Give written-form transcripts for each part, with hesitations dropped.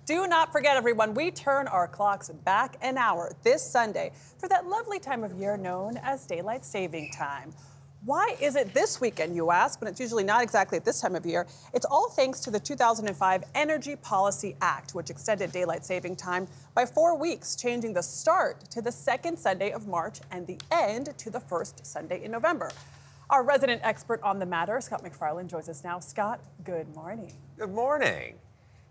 Do not forget, everyone, we turn our clocks back an hour this Sunday for that lovely time of year known as daylight saving time. Why is it this weekend, you ask, when it's usually not exactly at this time of year? It's all thanks to the 2005 Energy Policy Act, which extended daylight saving time by 4 weeks, changing the start to the second Sunday of March and the end to the first Sunday in November. Our resident expert on the matter, Scott MacFarlane, joins us now. Scott, good morning. Good morning.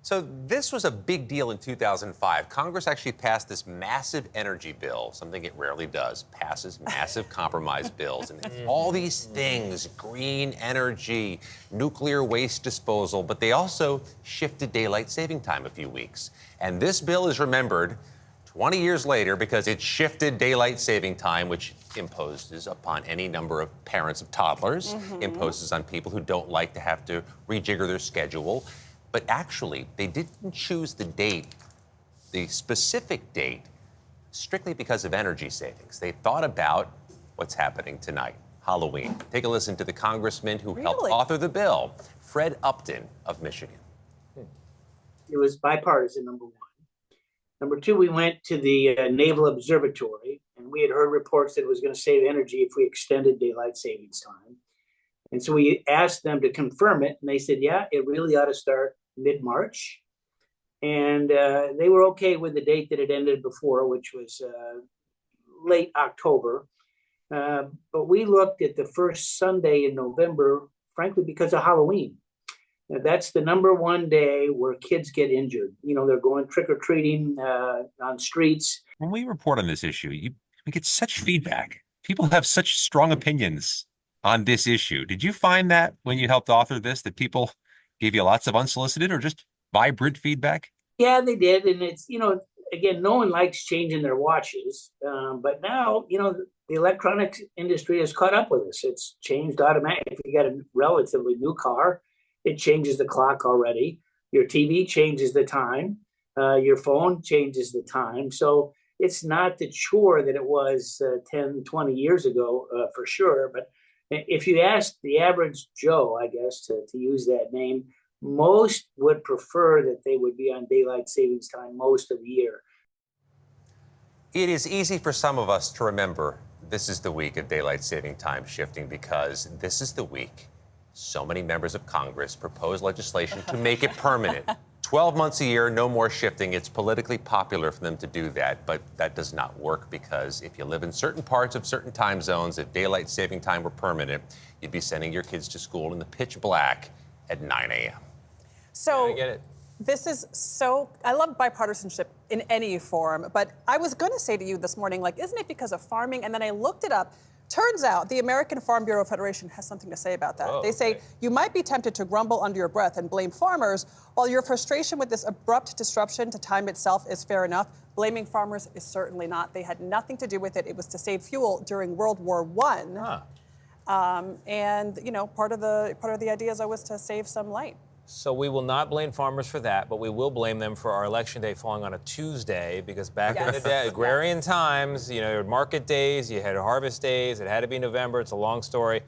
So this was a big deal in 2005. Congress actually passed this massive energy bill, something it rarely does, passes massive compromise bills. And it's all these things, green energy, nuclear waste disposal, but they also shifted daylight saving time a few weeks. And this bill is remembered 20 years later because it shifted daylight saving time, which imposes upon any number of parents of toddlers, imposes on people who don't like to have to rejigger their schedule. But actually, they didn't choose the date, the specific date, strictly because of energy savings. They thought about what's happening tonight, Halloween. Take a listen to the congressman who helped author the bill, Fred Upton of Michigan. It was bipartisan, number one. Number two, we went to the Naval Observatory, and we had heard reports that it was going to save energy if we extended daylight savings time. And so we asked them to confirm it, and they said, yeah, it really ought to start mid-March. And they were okay with the date that it ended before, which was late October. But we looked at the first Sunday in November, frankly, because of Halloween. Now, that's the number one day where kids get injured. You know, they're going trick-or-treating on streets. When we report on this issue, we get such feedback. People have such strong opinions on this issue. Did you find that when you helped author this, that people gave you lots of unsolicited or just vibrant feedback? Yeah, they did. And it's, you know, again, no one likes changing their watches. But now, you know, the electronics industry has caught up with us. It's changed automatically. If you got a relatively new car, it changes the clock already. Your TV changes the time. Your phone changes the time. So it's not the chore that it was 10, 20 years ago, for sure. But if you ask the average Joe, I guess, to use that name, most would prefer that they would be on daylight savings time most of the year. It is easy for some of us to remember this is the week of daylight saving time shifting because this is the week so many members of Congress propose legislation to make it permanent. 12 months a year, no more shifting. It's politically popular for them to do that, but that does not work because if you live in certain parts of certain time zones, if daylight saving time were permanent, you'd be sending your kids to school in the pitch black at 9 a.m. So yeah, I get it. This is so, I love bipartisanship in any form, but I was going to say to you this morning, like, isn't it because of farming? And then I looked it up. Turns out the American Farm Bureau Federation has something to say about that. Oh, they say you might be tempted to grumble under your breath and blame farmers, while your frustration with this abrupt disruption to time itself is fair enough. Blaming farmers is certainly not. They had nothing to do with it. It was to save fuel during World War I. And, you know, part of the idea is always to save some light. So we will not blame farmers for that, but we will blame them for our election day falling on a Tuesday because back in the day, agrarian times, you know, market days, you had harvest days, it had to be November, it's a long story.